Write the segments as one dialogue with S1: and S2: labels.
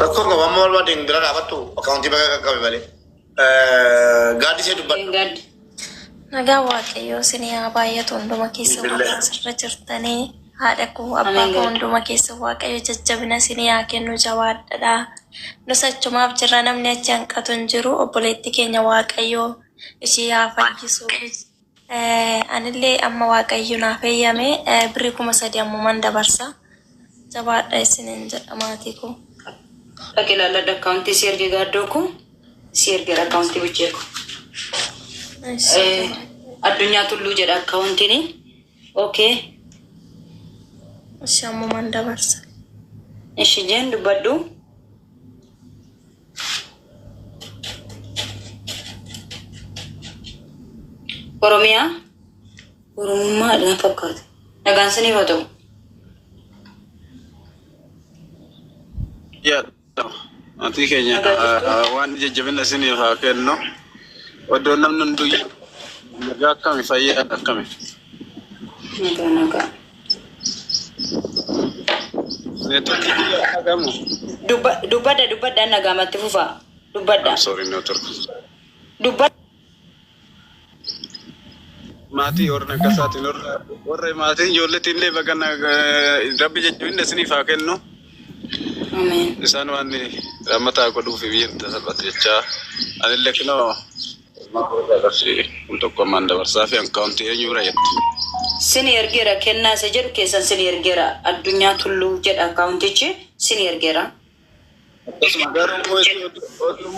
S1: Rakkoo qaba amma barbaadeen bira dhaabattu akkaawuntii bakka qabe malee. Gaaddisee dubbadha.
S2: Nagaa Waaqayyoo isin yaa baay'atu hunduma keessa Waaqa sirra jirtanii haadha koo abbaa koo hunduma keessa Waaqayyo jajjabina isin yaa kennu jawaadhadha. Nus achumaaf jirra namni achi hanqatu hin jiru obboleetti keenya Waaqayyoo ishee haa fayyisu. Anillee amma Waaqayyo naaf eeyyame birrii 3,000 ammumaan dabarsa. Jabaadha isiniin jedha maatii koo.
S3: Dhaqilaalaa akkaawuntii si erge gaaddoo koo si ergeera akkaawuntii bicheeku. Addunyaa Tulluu jedha akkaawuntiin. Okay.
S2: Ishee ammumaan dabarsa.
S3: Ishee jeen dubbadhu. Oromiyaa. Oromummaa dha fakkaata. Nagaan siniif haa ta'u.
S4: Ati keenya waan jajjabina isiniif haa kennu. Oddoo namni hunduu nagaa akkami fayyaa akkami?
S3: Nagaa.
S4: Neetworkii biyya akkami?
S3: Dubbadha nagaamatti fufaa. Dubbadha.
S4: Sorry network.
S3: Dubbadha.
S4: Maatii warra akkasaatiin warra maatiin ijoolleetiin illee bakka rabbi jajjabina isiniif haa kennu.
S3: Ameen.
S4: Isaan waan rammataa godhuuf biyya salphate jechaa anillee kinoo tokko ammaan dabarsaa fi akkaawuntii eenyuura jettu.
S3: Sini ergeera kennaa isa jedhu keessan sini ergeera Addunyaa Tulluu jedha akkaawuntichi sini ergeera.
S4: Akkasuma garuu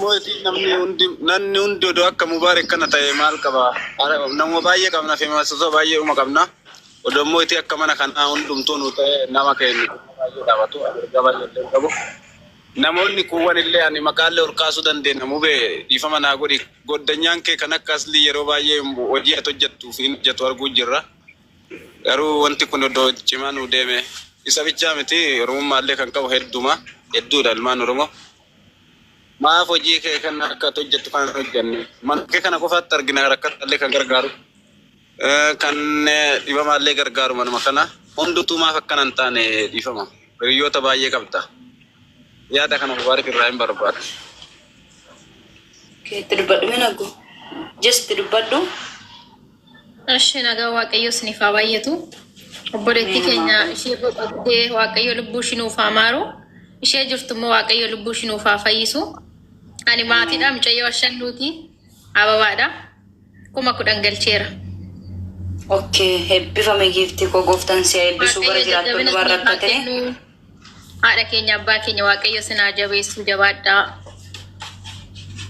S4: mootii namni hundi odoo akka Mubaarak kana ta'e maal qaba? Nama baay'ee qabna fi maasasoo baay'ee uma qabna. Odoo mootii akka mana kanaa hundumtuu nu ta'e nama kennu baay'ee dhaabatu erga baay'ee qabu. Namoonni kuuwwan illee ani maqaalee ol kaasuu dandeenya mubee dhiifama naa godhi goddanyaan kee kan akka aslii yeroo baay'ee hojii ati hojjettuu fi hojjetu arguu jirra. Garuu wanti kun odoo cimaa nu deeme isa bichaa miti Oromummaallee kan qabu hedduudha ilmaan Oromoo. Maaf hojii kee kan akka ati hojjettu kan hojjenne mana kee kana qofaatti argina rakkataallee kan gargaaru kan dhibamaallee gargaaru manuma kana hundutuu maaf akkana hin taane dhiifama hiriyoota baay'ee qabda. Yaada kana Mubaarak irraa hin barbaadu.
S3: Itti dubbadhu minagu. Just dubbadhu.
S2: Ashee nagaa Waaqayyo isiniif haa baay'atu. Obboleetti keenya ishee boqottee Waaqayyo lubbuu ishii nuuf haa maaru. Ishee jirtummoo Waaqayyo lubbuu ishii nuuf haa fayyisu. Ani maatiidha mucayyoo Ashannuuti. Ababaadha. 10,000 galcheera.
S3: Okay, eebbifame giiftii koo gooftaan si eebbisuu bara jiraattonni waan rakkatanii.
S2: Haadha keenya abbaa keenya Waaqayyo sinaa jabeessu jabaadhaa.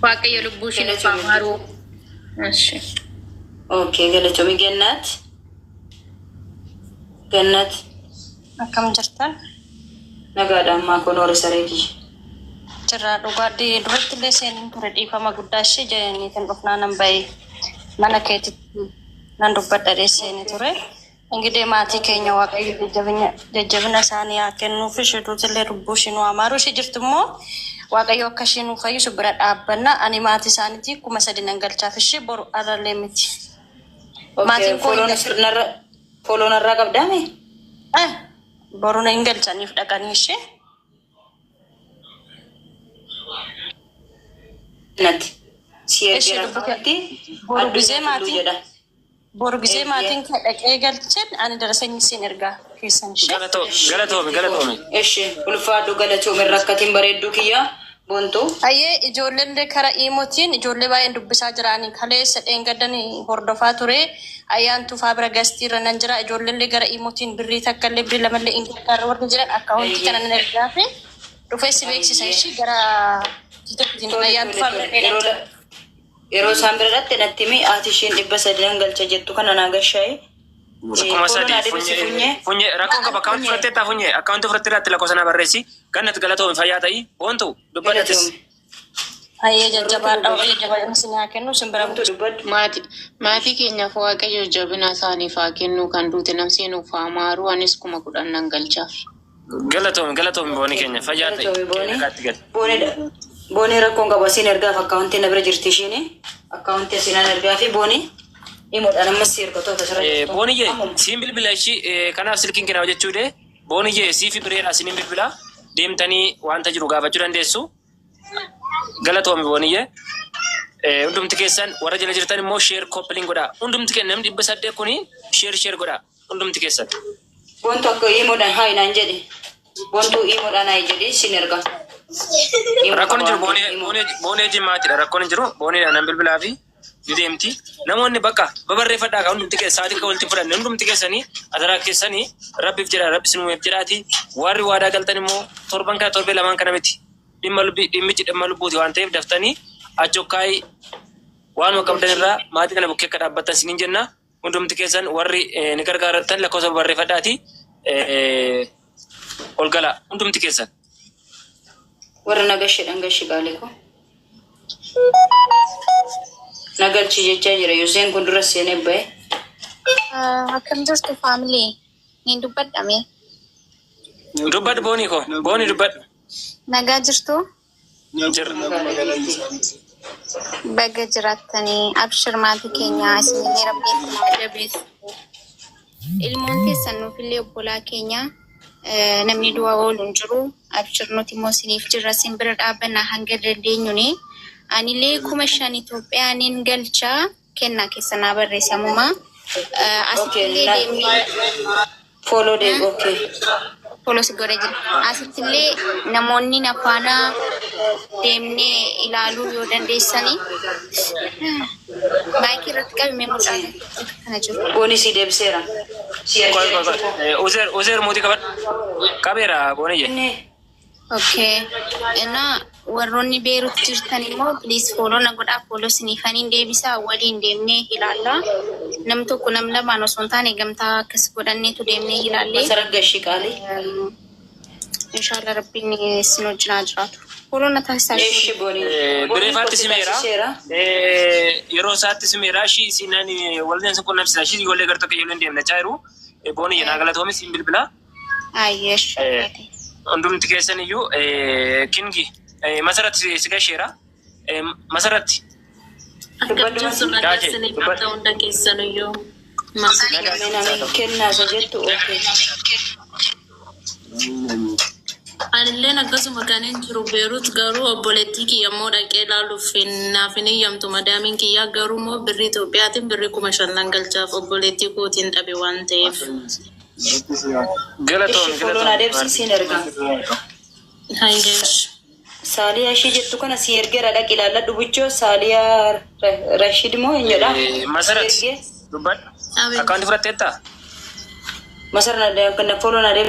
S2: Waaqayyo lubbuu ishii nuuf haa maaru. Ashee.
S3: Okay, galatoomii Gannat.
S5: Akkam jirtan?
S3: Nagaadhaan maakoon horii sareetii.
S5: Jirraa dhugaatii duratti illee seenin ture dhiifama guddaa ishee jedhanii kan dhufnaa nan bahee mana keetitti nan dubbadha dheesseenii ture. Ingidee maatii keenya Waaqayyo jajjabina isaanii haa kennuuf isheetuutillee lubbuu ishii nu haa maaru. Ishee jirtummoo Waaqayyo akka ishee nu fayyisu bira dhaabbanna. Ani maatii isaaniitii 3,000 nan galchaaf ishee boru arrallee miti.
S3: Maatiin fooloon irraa qabdaame?
S5: Boru na hin galchaniif dhaqanii ishee.
S3: Natti. Si ergeera fakkaatti.
S5: Boru gisee maatiin kan dhaqee galchan ani darasanii siin ergaa keessan ishee.
S6: Galatoome.
S3: Ishee ulfaadhu galatoome rakkatiin bareedduu kiyyaa boontuu.
S5: Ayyee ijoolleen kara iimootiin ijoollee baay'een dubbisaa jiranii kaleessa dheengadanii hordofaa ture. Ayyaantu faabira gastiirra nan jira ijoolleen gara iimootiin birrii takkallee birrii lamallee ingilizarra warra jiran akkaawuntii kana nan ergaa fi dhufee si beeksisa ishee gara ayyaantu faabira
S3: yeroo isaan bira dhatte natti himi ati isheen 300 galcha jettu kana naa gashaa'e.
S6: Funye rakkoon qaba akkaawuntii fudhattee taa funye akkaawuntii fudhattee irratti lakkoofsa naa barreessi Gannat galatoome fayyaa ta'ii boontu dubbadhatis.
S5: Ayyee jajjabaadha Waaqayyo jajjabina isin haa kennu simbira
S7: maatii keenyaaf Waaqayyo jajjabina isaaniif haa kennu kan duute namseenuuf haa maaru anis 10,000 nan galchaaf.
S6: Galatoome boonii keenya fayyaa ta'ii.
S3: Boonii rakkoon qaba siin ergaaf akkaawuntii na bira jirti isheen akkaawuntii asiin ergaa fi boonii himoodhaan ammas ergatoota asirratti.
S6: Booniyye siin bilbila ishii kanaaf silkiin kenna jechuudha. Booniyye sii fi bireedha siin bilbila. deemtanii wanta jiru gaafachuu dandeessu. Galatoomi booniyye. Hundumti keessan warra jala jirtan immoo share coupling godha. Hundumti keessan namni 800 kuni share godha. Hundumti keessan.
S3: Bontu akka imoodhaan haa inaan jedhe. Bontu imoodhaan haa jedhe sin erga.
S6: Rakkoon jiru boonee jimmaatidha. Rakkoon jiru boonee nan bilbilaa fi deemti. Namoonni bakka babarreeffadhaa kan hundumti keessan sa'aatii akka walitti fudhanne hundumti keessanii adaraa keessanii rabbiif jedha rabbi sinuuf jedhaati. Warri waadaa galtan immoo torban kana torbee lamaan kana miti. Dhimmichi dhimma lubbuuti waan ta'eef daftanii achokkaay waan qabdan irraa maatii kana bukkee akka dhaabbattan sinin jenna. Hundumti keessan warri ni gargaarattan lakkoofsa babarreeffadhaati ol gala hundumti keessan.
S3: Warra nagasheedhaan gashi qaalee ko. Nagalchi jechaa jira Yuseen kun dura seenee bahe.
S8: Akkam jirtu faamilii ni dubbadhame.
S6: Dubbadhu boonii ko boonii dubbadhu.
S8: Nagaa jirtu?
S6: Jirra.
S8: Baga jiraatanii abshir maatii keenya isinillee rabbiin kuma jabeessu. Ilmoon keessan nuufillee obbolaa keenya namni du'a oolu hin jiru. Abshir nuti immoo isiniif jirra isin bira dhaabbanna hanga dandeenyuuni. Anillee 5,000 Itoophiyaaniin galchaa kennaa keessanaa barreessamuma. Asittillee deemnee
S3: Follow them, okay.
S8: Follow si godhe jira. Asittillee namoonni nafaana deemnee ilaaluu yoo dandeessanii baay'ee irratti qabime mul'ata kana jiru.
S3: Booni si deebseera.
S6: Uzeer mootii qabeera booniyye.
S8: Okay. Ena warroonni Beerut jirtan immoo please follow na godhaa follow siniifaniin deebisaa waliin deemnee ilaalla. Nam tokko nam lamaan osoo hin taane gamtaa akkas godhanneetu deemnee ilaallee.
S3: Masarrat gashii qaalee.
S8: Inshallah rabbiin isin wajjinaa jiraatu. Follow na taasisaa
S3: Eeshi booni.
S6: Bireefaatti simeera. Yeroo isaatti simeera. Ishii siinaan walleen sun qunnamsiisa. Ishii ijoollee gara tokko ijoolleen deemnachaa jiru. Booniyye naa galatoomi siin bilbila.
S8: Ayyesh.
S6: Hundumti keessan iyyuu kingi masaratti si gasheera. Masaratti.
S2: Akkam suuraa keessanii bakka hunda keessan iyyuu.
S3: Kennaa isa jettu okay.
S2: Anilleen akkasuma kan hin jiru Beerut garuu obboleettii kiyya immoo dhaqee ilaaluuf naaf hin eeyyamtu madaamiin kiyyaa garuu immoo birrii Itoophiyaatiin birrii 5,000 galchaaf obboleettii kootiin dhabe waan ta'eef.
S6: Galatoon
S3: Follow deebsisiin erga.
S2: Hayyesh.
S3: Saaliyaa ishee jettu kana si ergeera dhaqi ilaalladhu buchoo Saaliyaa Rashid moo eenyudha?
S6: Masaratti dubbadhu. Akkaawunti fudhatteettaa?
S3: Masarra na follow na deebsi.